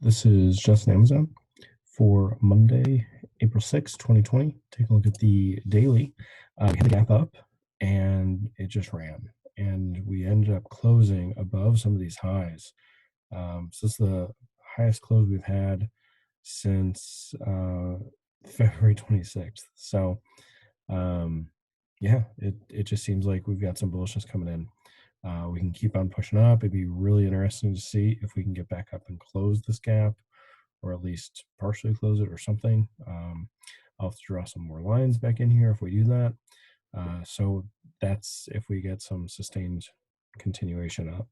This is Justin AMZN for Monday, April 6th, 2020. Take a look at the daily. We had the gap up and it just ran. And we ended up closing above some of these highs. So this is the highest close we've had since February 26th. So yeah, it just seems like we've got some bullishness coming in. We can keep on pushing up. It'd be really interesting to see if we can get back up and close this gap, or at least partially close it or something. I'll have to draw some more lines back in here if we do that. So that's if we get some sustained continuation up.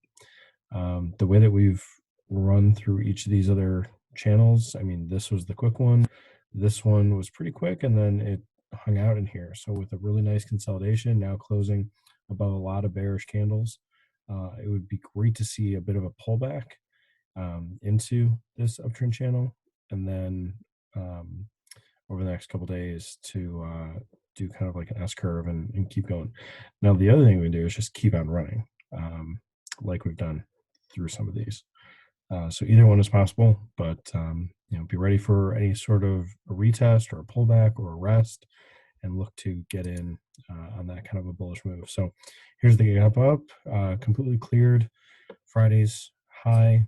The way that we've run through each of these other channels, I mean, this was the quick one. This one was pretty quick, and then it hung out in here. So with a really nice consolidation, now closing above a lot of bearish candles, it would be great to see a bit of a pullback into this uptrend channel, and then over the next couple days to do kind of like an S curve and keep going. Now, the other thing we do is just keep on running, like we've done through some of these. So either one is possible, but be ready for any sort of a retest or a pullback or a rest, and look to get in on that kind of a bullish move. So here's the gap up, completely cleared Friday's high,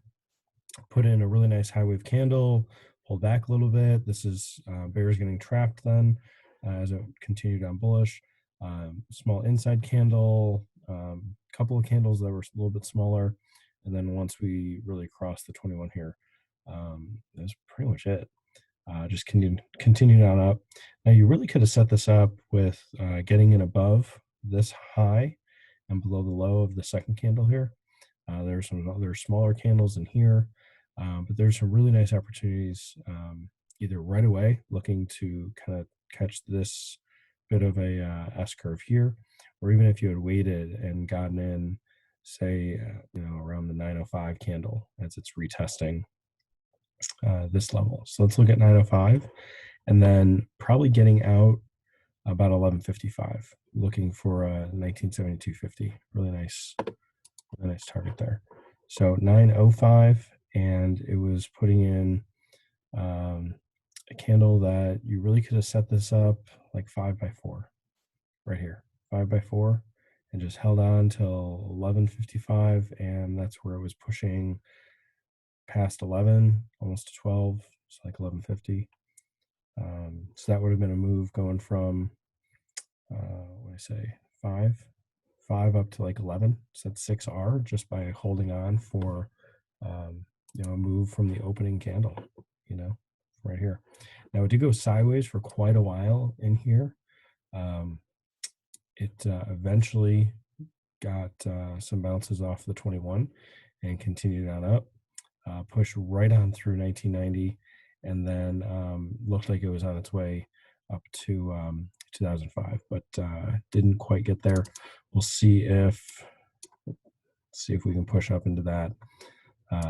put in a really nice high wave candle, pulled back a little bit. This is bears getting trapped then as it continued on bullish. Small inside candle, couple of candles that were a little bit smaller. And then once we really crossed the 21 here, that's pretty much it. Just continued on up. Now you really could have set this up with getting in above this high and below the low of the second candle here. There's some other smaller candles in here, but there's some really nice opportunities either right away, looking to kind of catch this bit of a S curve here, or even if you had waited and gotten in, say, around the 905 candle as it's retesting this level. So let's look at 905, and then probably getting out about 1155, looking for a 1972.50. Really nice target there. So 905, and it was putting in a candle that you really could have set this up like 5x4 right here, 5x4, and just held on till 1155, and that's where it was pushing past 11, almost to 12, so like 1150. So that would have been a move going from what do I say, 5 up to like 11. So that's 6R just by holding on for a move from the opening candle, right here. Now it did go sideways for quite a while in here. It eventually got some bounces off the 21 and continued on up, pushed right on through 1990, and then looked like it was on its way up to 2005, but didn't quite get there. We'll see if we can push up into that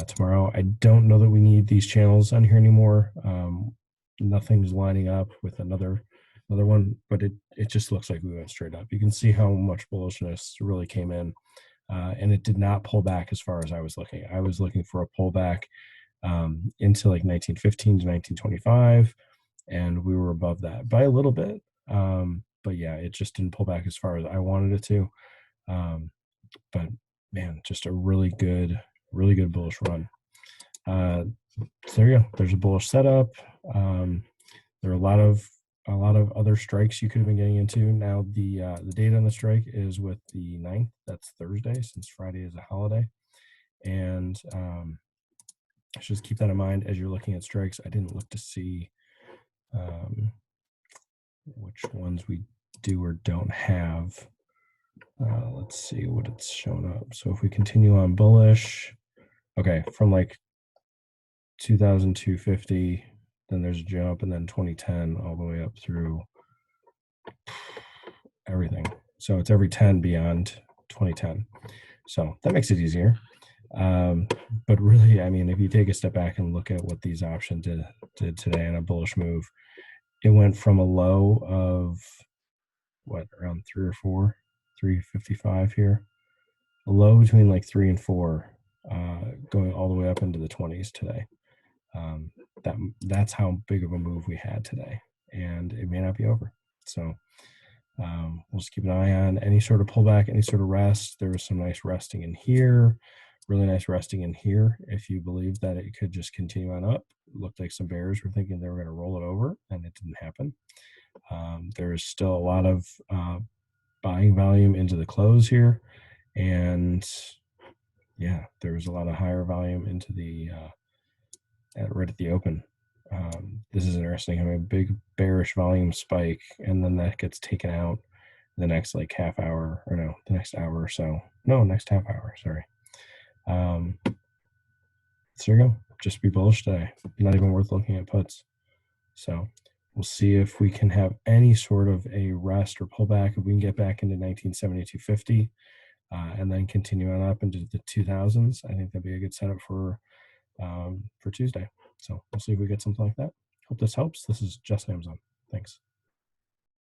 tomorrow. I don't know that we need these channels on here anymore. Nothing's lining up with another one, but it just looks like we went straight up. You can see how much bullishness really came in, and it did not pull back as far as I was looking. I was looking for a pullback into like 1915 to 1925, and we were above that by a little bit. But yeah, it just didn't pull back as far as I wanted it to. But man, just a really good bullish run. So there you go. There's a bullish setup. There are a lot of other strikes you could have been getting into. Now the date on the strike is with the 9th. That's Thursday, since Friday is a holiday. And just keep that in mind as you're looking at strikes. I didn't look to see which ones we do or don't have. Let's see what it's shown up. So if we continue on bullish, okay, from like 2002.50, then there's a jump, and then 2010 all the way up through everything. So it's every 10 beyond 2010. So that makes it easier. But really, I mean, if you take a step back and look at what these options did today in a bullish move, it went from a low of around 3 or 4, 355 here, a low between like 3 and 4, going all the way up into the 20s today. That's how big of a move we had today, and it may not be over. So we'll just keep an eye on any sort of pullback, any sort of rest. There was some nice resting in here, really nice resting in here. If you believe that it could just continue on up, it looked like some bears were thinking they were going to roll it over, and it didn't happen. There is still a lot of buying volume into the close here, and yeah, there was a lot of higher volume into the right at the open. This is interesting, having a big bearish volume spike, and then that gets taken out the next like half hour, or no, the next hour or so. No, next half hour, sorry. So there you go. Just be bullish today. Not even worth looking at puts. So we'll see if we can have any sort of a rest or pullback. If we can get back into 1972.50 and then continue on up into the 2000s, I think that'd be a good setup for Tuesday. So we'll see if we get something like that. Hope this helps. This is just AMZN. Thanks.